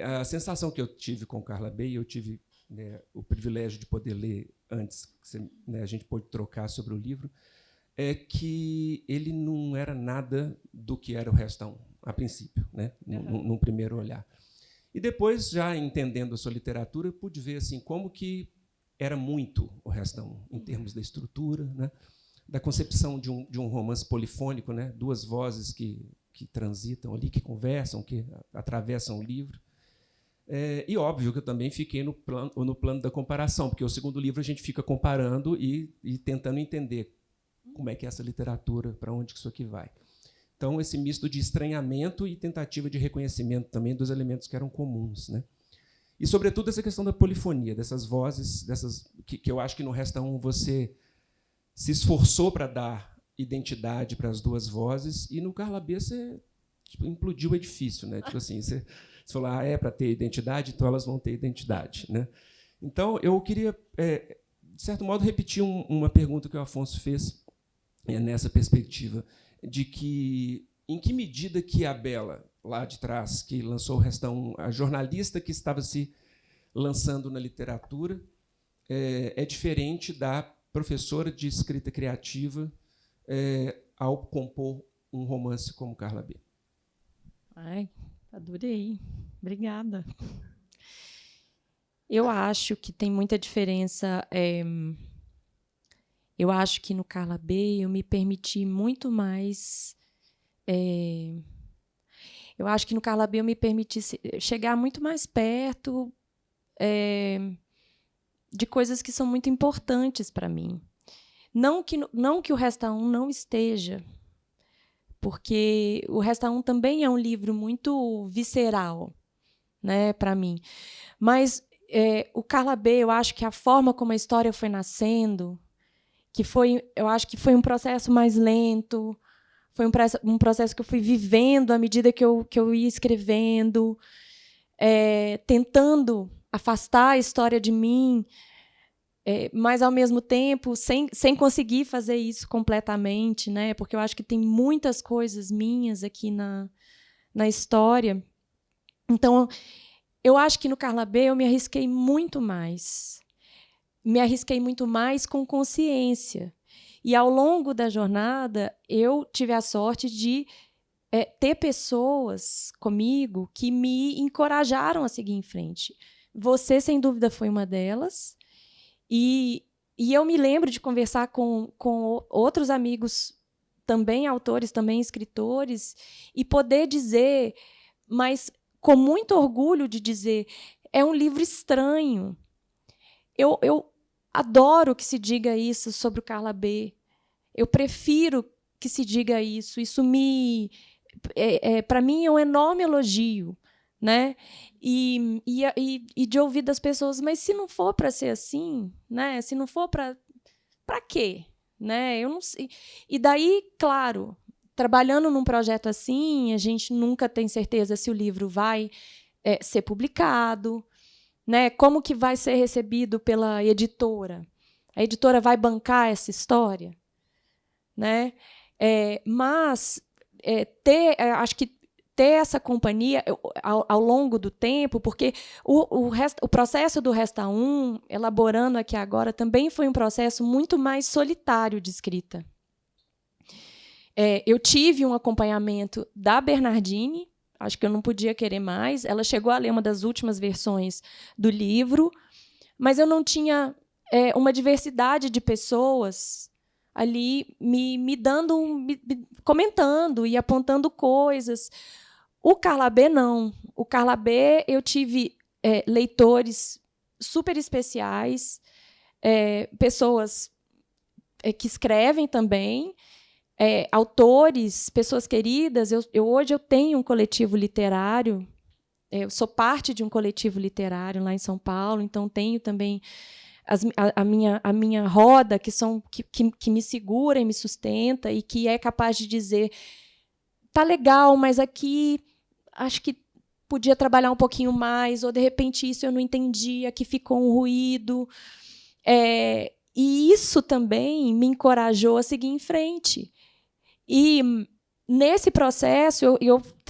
A sensação que eu tive com Carla B, eu tive, né, o privilégio de poder ler antes, né, a gente pôde trocar sobre o livro, é que ele não era nada do que era o Resta 1, a princípio, né, num primeiro olhar. E depois, já entendendo a sua literatura, eu pude ver assim, como que era muito o Resta 1, em termos da estrutura, né, da concepção de um romance polifônico, né, 2 vozes que transitam ali, que conversam, que atravessam o livro. E óbvio que eu também fiquei no plano da comparação, porque o segundo livro a gente fica comparando e tentando entender como é que é essa literatura, para onde que isso aqui vai. Então, esse misto de estranhamento e tentativa de reconhecimento também dos elementos que eram comuns, né? E, sobretudo, essa questão da polifonia, dessas vozes, que eu acho que no Resta 1 você se esforçou para dar identidade para as 2 vozes, e no Carla B você implodiu o edifício, né? Tipo assim, você falou, é para ter identidade, então elas vão ter identidade, né? Então, eu queria, de certo modo, repetir uma pergunta que o Afonso fez nessa perspectiva, de que, em que medida que a Bela, lá de trás, que lançou o Resta 1, a jornalista que estava se lançando na literatura, é diferente da professora de escrita criativa ao compor um romance como Carla B? Ai, adorei. Obrigada. Eu acho que tem muita diferença. Eu acho que no Carla B eu me permiti muito mais. Eu acho que no Carla B eu me permiti chegar muito mais perto de coisas que são muito importantes para mim. Não que o Resta Um não esteja, porque o Resta Um também é um livro muito visceral, né, para mim. Mas o Carla B, eu acho que a forma como a história foi nascendo, eu acho que foi um processo mais lento, foi um processo que eu fui vivendo à medida que eu ia escrevendo, tentando afastar a história de mim, mas, ao mesmo tempo, sem conseguir fazer isso completamente, né? Porque eu acho que tem muitas coisas minhas aqui na história. Então, eu acho que no Carla B eu me arrisquei muito mais. Me arrisquei muito mais com consciência. E, ao longo da jornada, eu tive a sorte de ter pessoas comigo que me encorajaram a seguir em frente. Você, sem dúvida, foi uma delas. E eu me lembro de conversar com outros amigos, também autores, também escritores, e poder dizer, mas com muito orgulho de dizer, é um livro estranho. Eu adoro que se diga isso sobre o Carla B. Eu prefiro que se diga isso. Isso para mim é um enorme elogio, né? E de ouvir das pessoas, mas se não for para ser assim, né? Se não for para quê, né? Eu não sei. E daí, claro, trabalhando num projeto assim, a gente nunca tem certeza se o livro vai ser publicado, né? Como que vai ser recebido pela editora? A editora vai bancar essa história, né? Mas acho que ter essa companhia ao longo do tempo, porque o processo do Resta Um, elaborando aqui agora, também foi um processo muito mais solitário de escrita. Eu tive um acompanhamento da Bernardine, acho que eu não podia querer mais. Ela chegou a ler uma das últimas versões do livro, mas eu não tinha uma diversidade de pessoas ali me dando, comentando e apontando coisas. O Carla B, não. O Carla B, eu tive leitores super especiais, pessoas que escrevem também, autores, pessoas queridas. Hoje eu tenho um coletivo literário, eu sou parte de um coletivo literário lá em São Paulo, então tenho também a minha roda, que me segura e me sustenta, e que é capaz de dizer, tá legal, mas aqui acho que podia trabalhar um pouquinho mais, ou, de repente, isso eu não entendi, aqui ficou um ruído. E isso também me encorajou a seguir em frente. E, nesse processo,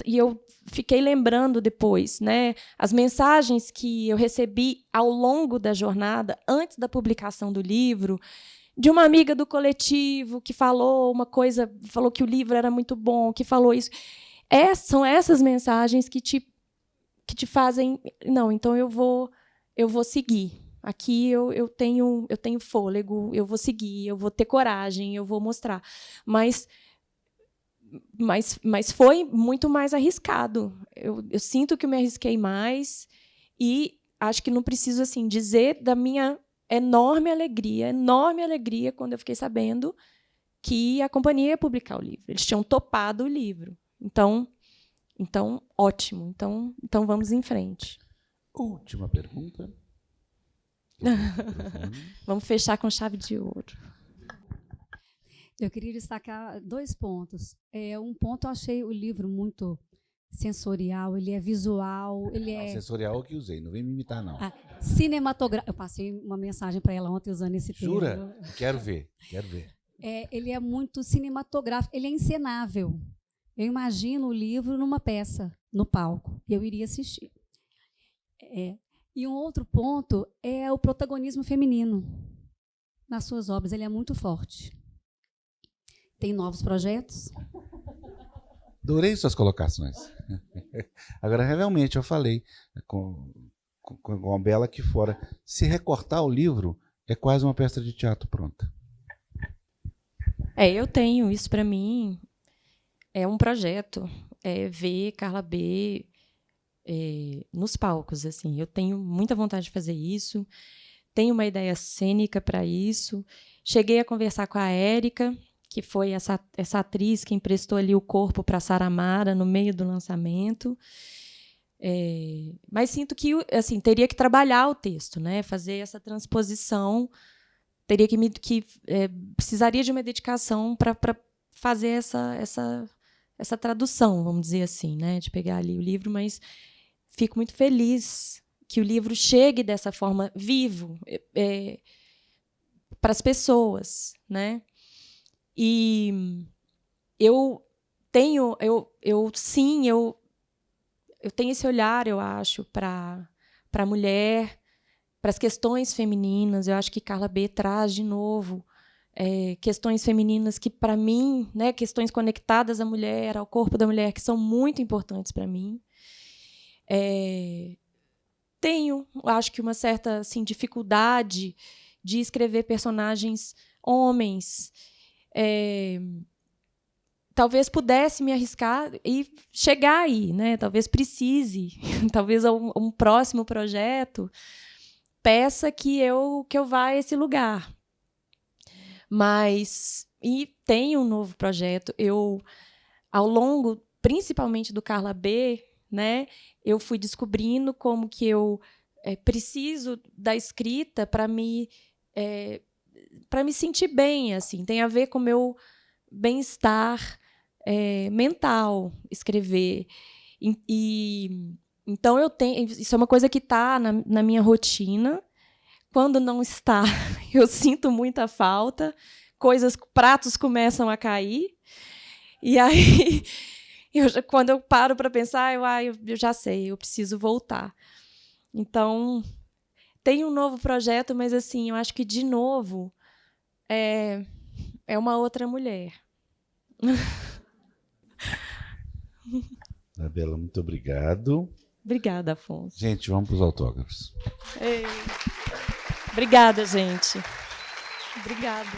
eu fiquei lembrando depois, né, as mensagens que eu recebi ao longo da jornada, antes da publicação do livro, de uma amiga do coletivo que falou uma coisa, falou que o livro era muito bom, que falou isso. São essas mensagens que te fazem, não, então eu vou seguir. Aqui eu tenho fôlego, eu vou seguir, eu vou ter coragem, eu vou mostrar. Mas foi muito mais arriscado. Eu sinto que eu me arrisquei mais, e acho que não preciso assim dizer da minha enorme alegria quando eu fiquei sabendo que a companhia ia publicar o livro. Eles tinham topado o livro. Então ótimo. Então vamos em frente. Última pergunta. Vamos fechar com chave de ouro. Eu queria destacar 2 pontos. Um ponto, eu achei o livro muito sensorial, ele é visual, ele é... Sensorial que usei, não vem me imitar, não. Cinematográfico. Eu passei uma mensagem para ela ontem usando esse termo. Jura? Quero ver. Ele é muito cinematográfico, ele é encenável. Eu imagino o livro numa peça, no palco, e eu iria assistir. E um outro ponto é o protagonismo feminino nas suas obras. Ele é muito forte. Tem novos projetos? Adorei suas colocações. Agora, realmente, eu falei com a Bela aqui fora, se recortar o livro, é quase uma peça de teatro pronta. Eu tenho, isso para mim é um projeto, é ver Carla B nos palcos, assim. Eu tenho muita vontade de fazer isso, tenho uma ideia cênica para isso. Cheguei a conversar com a Érica, que foi essa atriz que emprestou ali o corpo para a Saramara no meio do lançamento. Mas sinto que assim, teria que trabalhar o texto, né? Fazer essa transposição, teria precisaria de uma dedicação para fazer essa tradução, vamos dizer assim, né? De pegar ali o livro, mas fico muito feliz que o livro chegue dessa forma vivo para as pessoas, né? E eu tenho esse olhar, eu acho, para a mulher, para as questões femininas. Eu acho que Carla B traz de novo questões femininas que, para mim, né, questões conectadas à mulher, ao corpo da mulher, que são muito importantes para mim. Acho que uma certa assim, dificuldade de escrever personagens homens. Talvez pudesse me arriscar e chegar aí, né? Talvez precise, talvez um próximo projeto peça que eu vá a esse lugar. E tem um novo projeto. Eu, ao longo, principalmente do Carla B, né? Eu fui descobrindo como que eu preciso da escrita para me sentir bem, assim. Tem a ver com o meu bem-estar mental, escrever. Então isso é uma coisa que está na minha rotina. Quando não está, eu sinto muita falta. Pratos começam a cair. E aí, quando eu paro para pensar, eu já sei, eu preciso voltar. Então, tem um novo projeto, mas assim, eu acho que, de novo, é uma outra mulher. Bela, muito obrigado. Obrigada, Afonso. Gente, vamos para os autógrafos. Obrigada, gente. Obrigada.